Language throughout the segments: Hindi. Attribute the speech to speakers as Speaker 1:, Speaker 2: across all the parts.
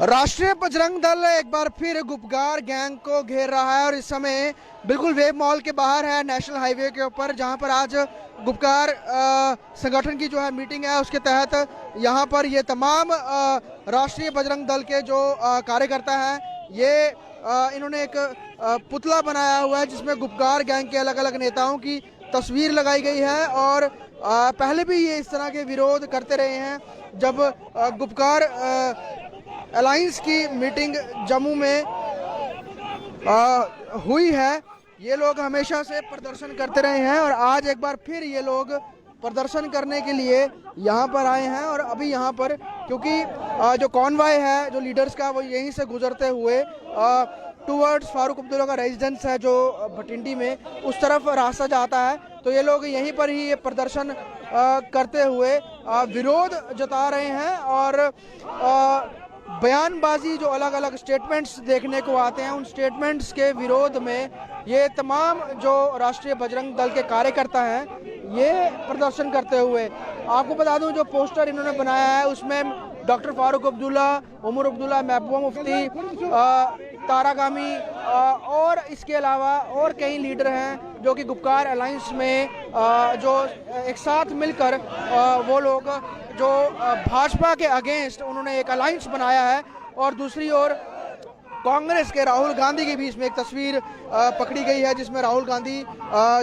Speaker 1: राष्ट्रीय बजरंग दल एक बार फिर गुपकार गैंग को घेर रहा है और इस समय बिल्कुल वेब मॉल के बाहर है, नेशनल हाईवे के ऊपर, जहां पर आज गुपकार संगठन की जो है मीटिंग है। उसके तहत यहां पर ये तमाम राष्ट्रीय बजरंग दल के जो कार्यकर्ता हैं, ये इन्होंने एक पुतला बनाया हुआ है जिसमें गुपकार गैंग के अलग अलग नेताओं की तस्वीर लगाई गई है। और पहले भी ये इस तरह के विरोध करते रहे हैं। जब गुपकार अलायंस की मीटिंग जम्मू में हुई है, ये लोग हमेशा से प्रदर्शन करते रहे हैं और आज एक बार फिर ये लोग प्रदर्शन करने के लिए यहाँ पर आए हैं। और अभी यहाँ पर क्योंकि जो कॉन्वॉय है जो लीडर्स का, वो यहीं से गुजरते हुए टूवर्ड्स फारूक अब्दुल्ला का रेजिडेंस है जो भटिंडी में, उस तरफ रास्ता जाता है। तो ये लोग यहीं पर ही ये प्रदर्शन करते हुए विरोध जता रहे हैं। और बयानबाजी जो अलग अलग स्टेटमेंट्स देखने को आते हैं, उन स्टेटमेंट्स के विरोध में ये तमाम जो राष्ट्रीय बजरंग दल के कार्यकर्ता हैं, ये प्रदर्शन करते हुए। आपको बता दूं, जो पोस्टर इन्होंने बनाया है उसमें डॉक्टर फारूक अब्दुल्ला, उमर अब्दुल्ला, महबूबा मुफ्ती, तारा गामी और इसके अलावा और कई लीडर हैं जो कि गुपकार अलायंस में जो एक साथ मिलकर वो लोग जो भाजपा के अगेंस्ट उन्होंने एक अलायंस बनाया है। और दूसरी ओर कांग्रेस के राहुल गांधी की भी इसमें एक तस्वीर पकड़ी गई है जिसमें राहुल गांधी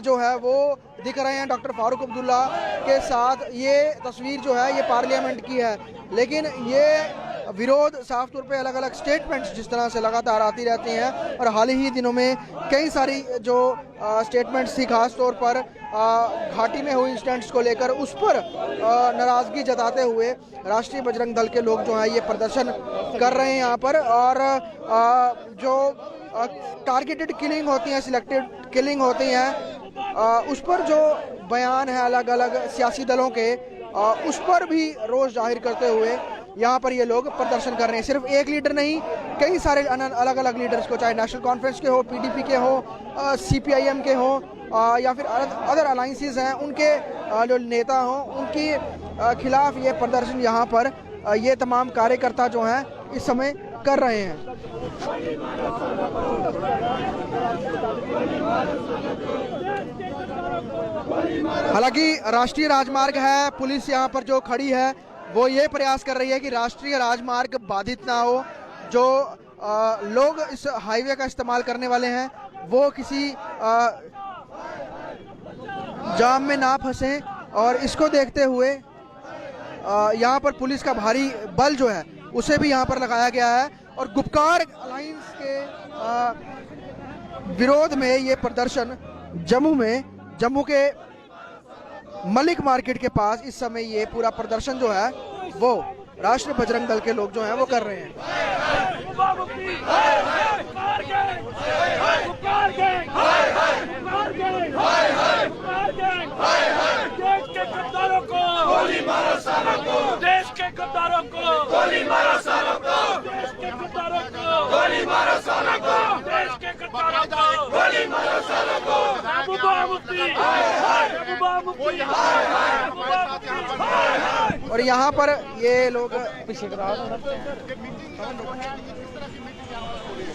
Speaker 1: जो है वो दिख रहे हैं डॉक्टर फारूक अब्दुल्ला के साथ। ये तस्वीर जो है ये पार्लियामेंट की है, लेकिन ये विरोध साफ तौर पे अलग अलग स्टेटमेंट्स जिस तरह से लगातार आती रहती हैं। और हाल ही दिनों में कई सारी जो स्टेटमेंट्स थी, खास तौर पर घाटी में हुई इंसिडेंट्स को लेकर, उस पर नाराज़गी जताते हुए राष्ट्रीय बजरंग दल के लोग जो हैं ये प्रदर्शन कर रहे हैं यहाँ पर। और जो टारगेटेड किलिंग होती हैं, सिलेक्टेड किलिंग होती हैं, उस पर जो बयान है अलग अलग सियासी दलों के, उस पर भी रोष जाहिर करते हुए यहाँ पर ये लोग प्रदर्शन कर रहे हैं। सिर्फ एक लीडर नहीं, कई सारे अलग अलग लीडर्स को, चाहे नेशनल कॉन्फ्रेंस के हो, पीडीपी के हो, सीपीआईएम के हो, या फिर अदर अलायंसेस हैं, उनके जो नेता हों, उनके खिलाफ ये प्रदर्शन यहाँ पर ये तमाम कार्यकर्ता जो हैं इस समय कर रहे हैं। हालांकि राष्ट्रीय राजमार्ग है, पुलिस यहाँ पर जो खड़ी है वो ये प्रयास कर रही है कि राष्ट्रीय राजमार्ग बाधित ना हो। जो लोग इस हाईवे का इस्तेमाल करने वाले हैं वो किसी जाम में ना फंसें, और इसको देखते हुए यहाँ पर पुलिस का भारी बल जो है उसे भी यहाँ पर लगाया गया है। और गुपकार अलायंस के विरोध में ये प्रदर्शन जम्मू के मलिक मार्केट के पास इस समय ये पूरा प्रदर्शन जो है वो राष्ट्रीय बजरंग दल के लोग जो हैं वो कर रहे हैं।
Speaker 2: देश के गद्दारों को गोली मारो, सालों को देश के गद्दारों को गोली मारो, सालों को देश के गद्दारों को गोली मारो, सालों को महबूबा मुफ्ती, महबूबा मुफ्ती।
Speaker 1: और यहाँ पर ये लोग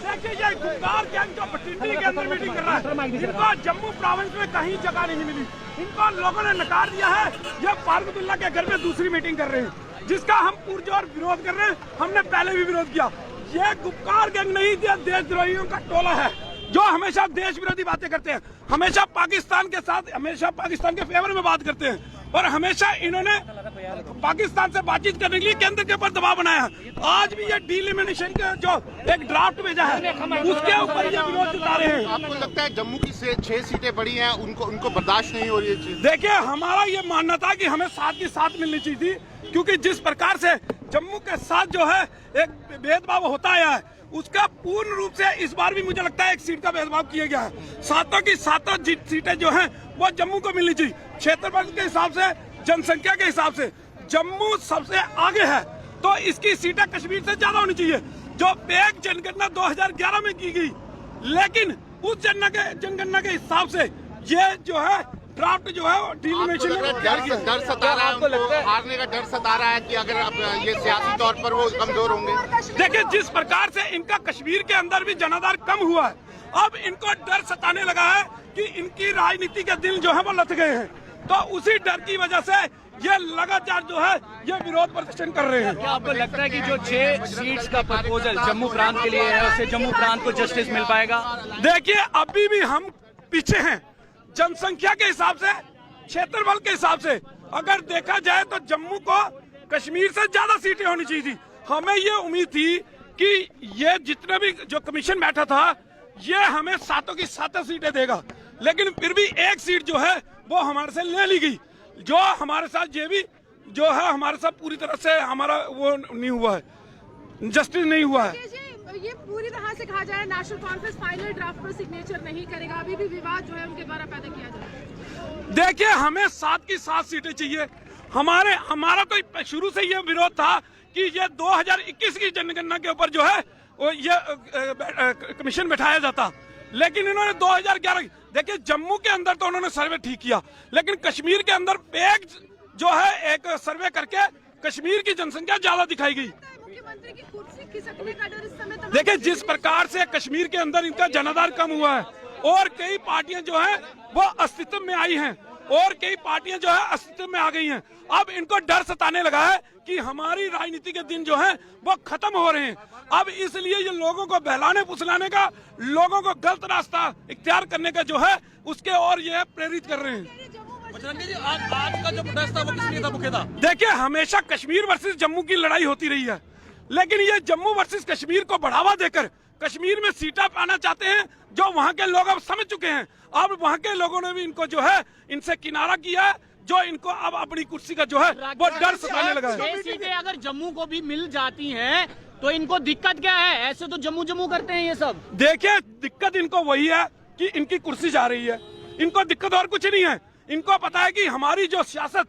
Speaker 2: देखिए, ये गुपकार गैंग जो भटिंडी के अंदर मीटिंग कर रहा है, इनको जम्मू प्रोविंस में कहीं जगह नहीं मिली। इनको लोगों ने नकार दिया है। ये फारूक अब्दुल्ला के घर में दूसरी मीटिंग कर रहे हैं, जिसका हम पुरजोर विरोध कर रहे हैं। हमने पहले भी विरोध किया। ये गुपकार गैंग नहीं, देशद्रोहियों का टोला है जो हमेशा देश विरोधी बातें करते हैं, हमेशा पाकिस्तान के साथ, हमेशा पाकिस्तान के फेवर में बात करते हैं। और हमेशा इन्होंने पाकिस्तान से बातचीत करने के लिए केंद्र के ऊपर दबाव बनाया। आज भी ये डिलिमिनेशन का जो एक ड्राफ्ट भेजा है उसके ऊपर ये विरोध जता रहे हैं।
Speaker 3: आपको लगता है जम्मू की 6 सीटें बड़ी हैं, उनको बर्दाश्त नहीं हो रही है चीज?
Speaker 2: देखिए, हमारा ये मानना था कि हमें 7 की 7 मिलनी चाहिए थी, क्योंकि जिस प्रकार से जम्मू के साथ जो है एक भेदभाव होता आया है, उसका पूर्ण रूप से इस बार भी मुझे लगता है एक सीट का भेदभाव किया गया है। 7 की 7 सीटें जो हैं वो जम्मू को मिलनी चाहिए। क्षेत्रफल के हिसाब से, जनसंख्या के हिसाब से जम्मू सबसे आगे है, तो इसकी सीटें कश्मीर से ज्यादा होनी चाहिए। जो पैक जनगणना 2011 में की गई, लेकिन उस जनगणना के हिसाब से ये जो है ड्राफ्ट जो है डिलिमिनेशन
Speaker 3: डर सता रहा है उनको, हारने का डर सता रहा है कि अगर अब ये सियासी तौर पर वो कमजोर होंगे।
Speaker 2: देखिए जिस प्रकार से इनका कश्मीर के अंदर भी जनाधार कम हुआ है, अब इनको डर सताने लगा है कि इनकी राजनीति के दिल जो है वो लथ गए हैं, तो उसी डर की वजह से ये लगातार जो है ये विरोध प्रदर्शन कर रहे हैं।
Speaker 4: क्या आपको लगता है कि जो 6 सीट्स का प्रपोजल जम्मू प्रांत के लिए है उससे जम्मू प्रांत को जस्टिस मिल पाएगा?
Speaker 2: देखिए अभी भी हम पीछे हैं जनसंख्या के हिसाब से, क्षेत्रफल के हिसाब से अगर देखा जाए तो जम्मू को कश्मीर से ज्यादा सीटें होनी चाहिए थी। हमें ये उम्मीद थी कि ये जितने भी जो कमीशन बैठा था ये हमें 7 की 7 सीटें देगा, लेकिन फिर भी एक सीट जो है वो हमारे से ले ली गई, जो हमारे साथ ये भी जो है हमारे साथ पूरी तरह से हमारा वो नहीं हुआ है, जस्टिस नहीं हुआ है।
Speaker 5: ये पूरी तरह से कहा जा रहा है नेशनल कॉन्फ्रेंस फाइनल ड्राफ्ट पर सिग्नेचर नहीं करेगा, अभी भी विवाद जो है उनके द्वारा पैदा किया जा रहा है।
Speaker 2: देखिए हमें 7 की 7 सीटें चाहिए। हमारा तो शुरू से ये विरोध था कि ये 2021 की जनगणना के ऊपर जो है वो ये कमीशन बैठाया जाता, लेकिन इन्होंने 2011 देखिए जम्मू के अंदर तो उन्होंने सर्वे ठीक किया, लेकिन कश्मीर के अंदर फेक जो है एक सर्वे करके कश्मीर की जनसंख्या ज्यादा दिखाई गई।
Speaker 5: मुख्यमंत्री की कुर्सी खिसकने का डर इस समय तमाम
Speaker 2: देखिए जिस प्रकार से कश्मीर के अंदर इनका जनाधार कम हुआ है और कई पार्टियां जो है वो अस्तित्व में आई हैं और कई पार्टियां जो है अस्तित्व में आ गई हैं, अब इनको डर सताने लगा है कि हमारी राजनीति के दिन जो है वो खत्म हो रहे हैं। अब इसलिए ये लोगों को बहलाने फुसलाने का, लोगों को गलत रास्ता इख्तियार करने का जो है उसके और ये प्रेरित कर रहे हैं।
Speaker 4: आज का जो प्रोटेस्ट था वो किस लिए था, मुख्य था?
Speaker 2: देखिए हमेशा कश्मीर वर्सेस जम्मू की लड़ाई होती रही है, लेकिन ये जम्मू वर्सेस कश्मीर को बढ़ावा देकर कश्मीर में सीटा पाना चाहते हैं, जो वहाँ के लोग अब समझ चुके हैं। अब वहाँ के लोगों ने भी इनको जो है इनसे किनारा किया है, जो इनको अब अपनी कुर्सी का जो है वो डर सताने लगा है।
Speaker 4: 6 सीटें अगर जम्मू को भी मिल जाती हैं तो इनको दिक्कत क्या है? ऐसे तो जम्मू जम्मू करते हैं ये सब।
Speaker 2: देखिए दिक्कत इनको वही है कि इनकी कुर्सी जा रही है, इनको दिक्कत और कुछ नहीं है। इनको पता है कि हमारी जो सियासत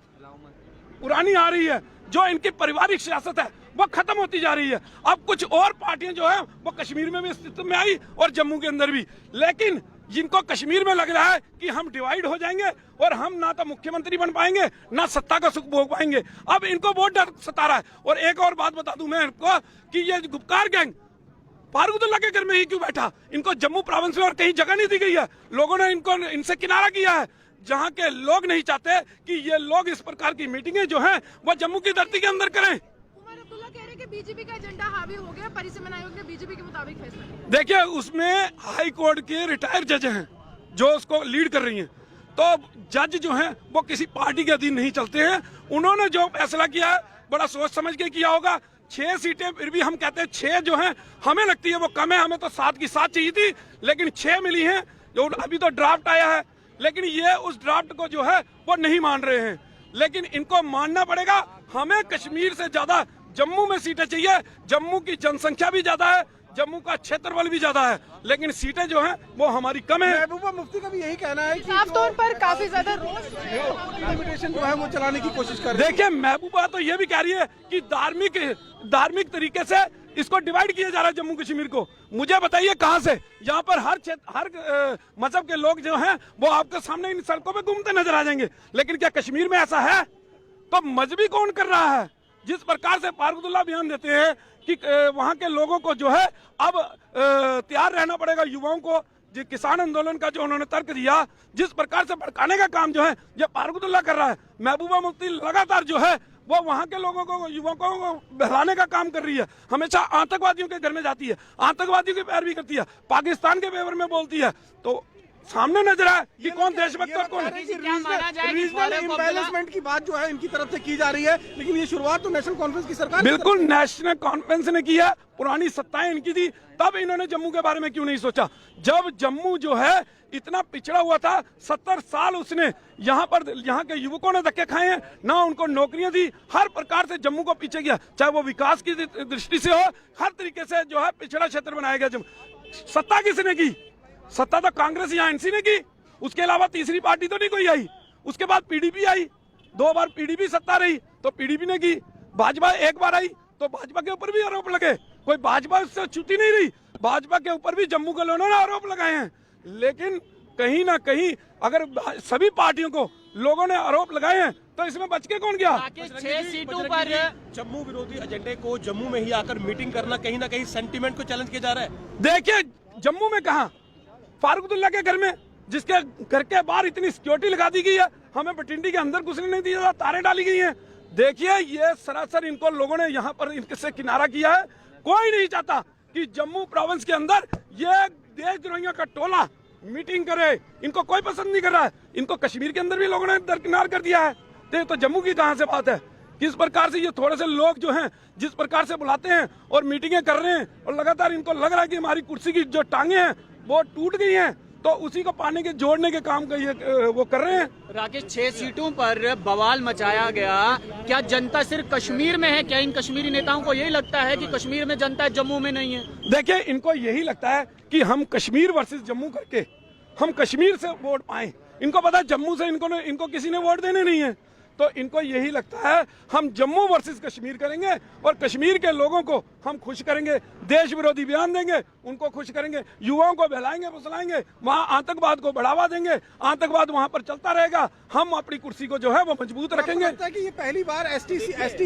Speaker 2: पुरानी आ रही है, जो इनकी पारिवारिक सियासत है वो खत्म होती जा रही है। अब कुछ और पार्टियां जो है वो कश्मीर में भी अस्तित्व में आई और जम्मू के अंदर भी, लेकिन जिनको कश्मीर में लग रहा है कि हम डिवाइड हो जाएंगे और हम ना तो मुख्यमंत्री बन पाएंगे ना सत्ता का सुख भोग पाएंगे, अब इनको बहुत डर सता रहा है। और एक और बात बता दूं मैं इनको कि ये गुपकार गैंग फारूक अब्दुल्ला के घर में ही क्यों बैठा? इनको जम्मू प्रोविंस में और कहीं जगह नहीं दी गई है। लोगों ने इनसे किनारा किया है, जहाँ के लोग नहीं चाहते कि ये लोग इस प्रकार की मीटिंगें जो हैं वो जम्मू की धरती के अंदर करें।
Speaker 5: उमर अब्दुल्ला कह रहे हैं कि बीजेपी का एजेंडा हावी हो गया, परिसीमन आयोग ने बीजेपी के मुताबिक फैसला किया।
Speaker 2: देखिए उसमें हाई कोर्ट के रिटायर्ड जज हैं जो उसको लीड कर रही हैं, तो जज जो हैं वो किसी पार्टी के अधीन नहीं चलते हैं। उन्होंने जो फैसला किया है बड़ा सोच समझ के किया होगा। 6 सीटें फिर भी हम कहते हैं 6 जो हैं हमें लगती है वो कम है, हमें तो 7 की 7 चाहिए थी, लेकिन 6 मिली हैं। जो अभी तो ड्राफ्ट आया है, लेकिन ये उस ड्राफ्ट को जो है वो नहीं मान रहे हैं, लेकिन इनको मानना पड़ेगा। हमें कश्मीर से ज्यादा जम्मू में सीटें चाहिए। जम्मू की जनसंख्या भी ज्यादा है, जम्मू का क्षेत्रफल भी ज्यादा है, लेकिन सीटें जो हैं वो हमारी कम है।
Speaker 1: महबूबा मुफ्ती का भी यही कहना है कि
Speaker 5: साफ तौर पर काफी ज्यादा रोष
Speaker 1: लिमिटेशन जो है वो चलाने की कोशिश कर रही है।
Speaker 2: देखिए महबूबा तो ये भी कह रही है कि धार्मिक तरीके से इसको डिवाइड किया जा रहा है जम्मू कश्मीर को। मुझे बताइए कहां से? यहाँ पर हर मजहब के लोग जो हैं वो आपके सामने इन सड़कों पे घूमते नजर आ जाएंगे, लेकिन क्या कश्मीर में ऐसा है? तो मजहबी कौन कर रहा है? जिस प्रकार से फारूक अब्दुल्ला बयान देते हैं कि वहां के लोगों को जो है अब तैयार रहना पड़ेगा, युवाओं को जो किसान आंदोलन का जो उन्होंने तर्क दिया, जिस प्रकार से भड़काने का काम जो है ये फारूक अब्दुल्ला कर रहा है। महबूबा मुफ्ती लगातार जो है वो वहां के लोगों को, युवकों को बहलाने का काम कर रही है। हमेशा आतंकवादियों के घर में जाती है, आतंकवादियों की पैरवी करती है, पाकिस्तान के फेवर में बोलती है। तो सामने नजर है कि कौन देशभक्त और कौन
Speaker 1: रीजनल इम्बैलेंसमेंट की बात जो है इनकी तरफ से की जा रही है, लेकिन ये शुरुआत तो नेशनल कॉन्फ्रेंस की सरकार
Speaker 2: बिल्कुल नेशनल कॉन्फ्रेंस ने की है। पुरानी सत्ताएं इनकी थी, तब इन्होंने जम्मू के बारे में क्यों नहीं सोचा? जब जम्मू जो है इतना पिछड़ा हुआ था, 70 साल उसने यहाँ के युवकों ने धक्के खाए हैं, ना उनको नौकरियां दी, हर प्रकार से जम्मू को पीछे किया, चाहे वो विकास की दृष्टि से हो, हर तरीके से जो है पिछड़ा क्षेत्र बनाया गया। जम्मू सत्ता किसने की? सत्ता तो कांग्रेस या एनसी ने की, उसके अलावा तीसरी पार्टी तो नहीं कोई आई। उसके बाद पीडीपी आई, 2 बार पीडीपी सत्ता रही तो पीडीपी ने की। भाजपा एक बार आई तो भाजपा के ऊपर भी आरोप लगे, कोई भाजपा उससे छूती नहीं रही, भाजपा के ऊपर भी जम्मू के लोगों ने आरोप लगाए हैं। लेकिन कहीं ना कहीं अगर सभी पार्टियों को लोगों ने आरोप लगाए हैं तो इसमें बच के कौन गया?
Speaker 4: 6 सीटों पर
Speaker 6: जम्मू विरोधी एजेंडे को जम्मू में ही आकर मीटिंग करना कहीं ना कहीं सेंटीमेंट को चैलेंज किया जा रहा है।
Speaker 2: देखिए जम्मू में कहा, फारूक अब्दुल्ला के घर में, जिसके घर के बाहर इतनी सिक्योरिटी लगा दी गई है, हमें बटिंडी के अंदर घुसने नहीं दिया, तारे डाली गई हैं। देखिए ये सरासर इनको लोगों ने यहाँ पर इनसे किनारा किया है। कोई नहीं चाहता कि जम्मू प्रोविंस के अंदर ये देशद्रोहियों का टोला मीटिंग करे, इनको कोई पसंद नहीं कर रहा है। इनको कश्मीर के अंदर भी लोगों ने दरकिनार कर दिया है। तो जम्मू की कहां से बात है? किस प्रकार से ये थोड़े से लोग जो हैं जिस प्रकार से बुलाते हैं और मीटिंगें कर रहे हैं और लगातार इनको लग रहा है कि हमारी कुर्सी की जो टांगे हैं वो टूट गई हैं, तो उसी को पाने के जोड़ने के काम का ये वो कर रहे हैं।
Speaker 4: राकेश, 6 सीटों पर बवाल मचाया गया, क्या जनता सिर्फ कश्मीर में है? क्या इन कश्मीरी नेताओं को यही लगता है कि कश्मीर में जनता है, जम्मू में नहीं है?
Speaker 2: देखिए इनको यही लगता है कि हम कश्मीर वर्सेस जम्मू करके हम कश्मीर से वोट पाएं। इनको पता है जम्मू से इनको किसी ने वोट देने नहीं है, तो इनको यही लगता है हम जम्मू वर्सेस कश्मीर करेंगे और कश्मीर के लोगों को हम खुश करेंगे, देश विरोधी बयान देंगे, उनको खुश करेंगे, युवाओं को बहलाएंगे फुसलाएंगे, वहाँ आतंकवाद को बढ़ावा देंगे, आतंकवाद वहाँ पर चलता रहेगा, हम अपनी कुर्सी को जो है वो मजबूत रखेंगे।
Speaker 6: लगता है कि ये पहली बार एसटी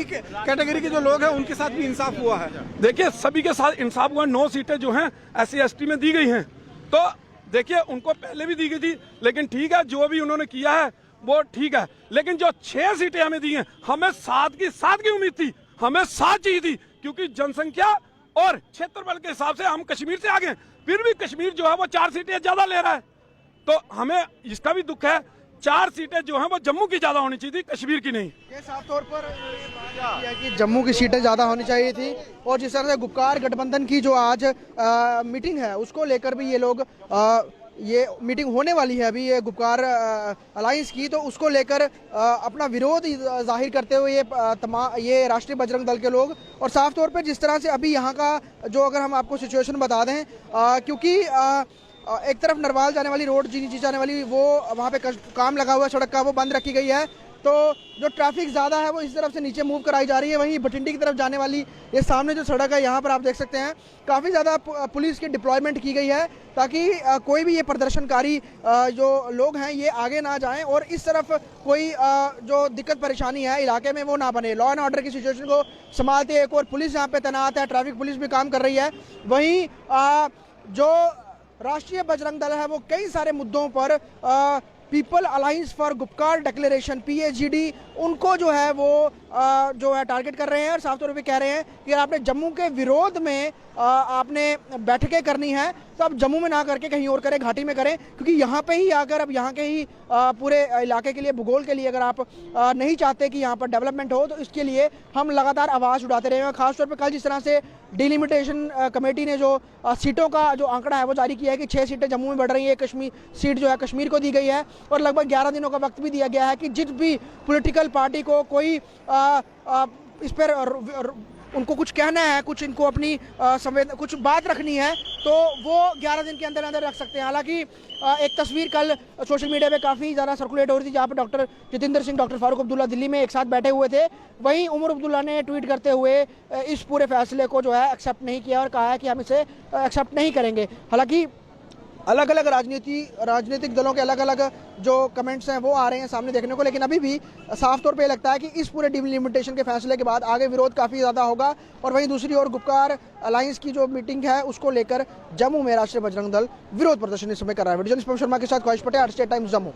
Speaker 6: कैटेगरी के जो लोग हैं उनके साथ भी इंसाफ हुआ है।
Speaker 2: देखिए सभी के साथ इंसाफ हुआ। 9 सीटें जो हैं SC/ST में दी गई हैं, तो देखिए उनको पहले भी दी गई थी, लेकिन ठीक है जो भी उन्होंने किया है वो ठीक है। लेकिन जो 6 सीटें हमें दी हैं, हमें 7 की उम्मीद थी, हमें 7 चाहिए थी, क्योंकि जनसंख्या और क्षेत्रफल के हिसाब से हम कश्मीर से आगे हैं। फिर भी कश्मीर जो है वो 4 सीटें ज्यादा ले रहा है, तो हमें इसका भी दुख है। 4 सीटें जो हैं वो जम्मू की ज्यादा होनी चाहिए थी, कश्मीर की नहीं।
Speaker 1: ये साफ तौर पर कि जम्मू की सीटें ज़्यादा होनी चाहिए थी, और जिस तरह से गुपकार गठबंधन की जो आज मीटिंग है उसको लेकर भी ये लोग ये मीटिंग होने वाली है अभी ये गुपकार अलायंस की, तो उसको लेकर अपना विरोध जाहिर करते हुए ये राष्ट्रीय बजरंग दल के लोग, और साफ तौर पर जिस तरह से अभी यहाँ का जो अगर हम आपको सिचुएशन बता दें, क्योंकि एक तरफ नरवाल जाने वाली रोड जी जाने वाली वो वहाँ पे काम लगा हुआ है सड़क का, वो बंद रखी गई है, तो जो ट्रैफिक ज़्यादा है वो इस तरफ से नीचे मूव कराई जा रही है। वहीं भटिंडी की तरफ जाने वाली ये सामने जो सड़क है यहाँ पर आप देख सकते हैं काफ़ी ज़्यादा पुलिस की डिप्लॉयमेंट की गई है, ताकि कोई भी ये प्रदर्शनकारी जो लोग हैं ये आगे ना जाएं और इस तरफ कोई जो दिक्कत परेशानी है इलाके में वो ना बने। लॉ एंड ऑर्डर की सिचुएशन को संभालते एक और पुलिस यहाँ पे तैनात है, ट्रैफिक पुलिस भी काम कर रही है। वहीं जो राष्ट्रीय बजरंग दल है वो कई सारे मुद्दों पर people alliance for Gupkar declaration PAGD उनको जो है वो जो है टारगेट कर रहे हैं, और साफ तौर पे कह रहे हैं कि अगर आपने जम्मू के विरोध में आपने बैठकें करनी है तो आप जम्मू में ना करके कहीं और करें, घाटी में करें, क्योंकि यहाँ पे ही आकर अब यहाँ के ही पूरे इलाके के लिए, भूगोल के लिए अगर आप नहीं चाहते कि यहाँ पर डेवलपमेंट हो, तो इसके लिए हम लगातार आवाज़ उठाते रहेंगे। खासतौर पर कल जिस तरह से डिलिमिटेशन कमेटी ने जो सीटों का जो आंकड़ा है वो जारी किया है कि 6 सीटें जम्मू में बढ़ रही है, कश्मीर सीट जो है कश्मीर को दी गई है, और लगभग 11 दिनों का वक्त भी दिया गया है कि जिस भी पॉलिटिकल पार्टी को कोई इस पर उनको कुछ कहना है, कुछ इनको अपनी कुछ बात रखनी है, तो वो 11 दिन के अंदर अंदर रख सकते हैं। हालांकि एक तस्वीर कल सोशल मीडिया पे काफ़ी ज़्यादा सर्कुलेट हो रही थी, जहाँ पर डॉक्टर जितेंद्र सिंह, डॉक्टर फारूक अब्दुल्ला दिल्ली में एक साथ बैठे हुए थे। वहीं उमर अब्दुल्ला ने ट्वीट करते हुए इस पूरे फैसले को जो है एक्सेप्ट नहीं किया और कहा है कि हम इसे एक्सेप्ट नहीं करेंगे। हालांकि अलग अलग राजनीतिक दलों के अलग अलग जो कमेंट्स हैं वो आ रहे हैं सामने देखने को, लेकिन अभी भी साफ तौर पे लगता है कि इस पूरे डिलिमिटेशन के फैसले के बाद आगे विरोध काफ़ी ज़्यादा होगा। और वहीं दूसरी ओर गुपकार अलायंस की जो मीटिंग है उसको लेकर जम्मू में राष्ट्रीय बजरंग दल विरोध प्रदर्शन इस समय कर रहा है। वीडियो जर्नलिस्ट पवन शर्मा के साथ ख्वाहिश पटेल, स्टेट टाइम्स जम्मू।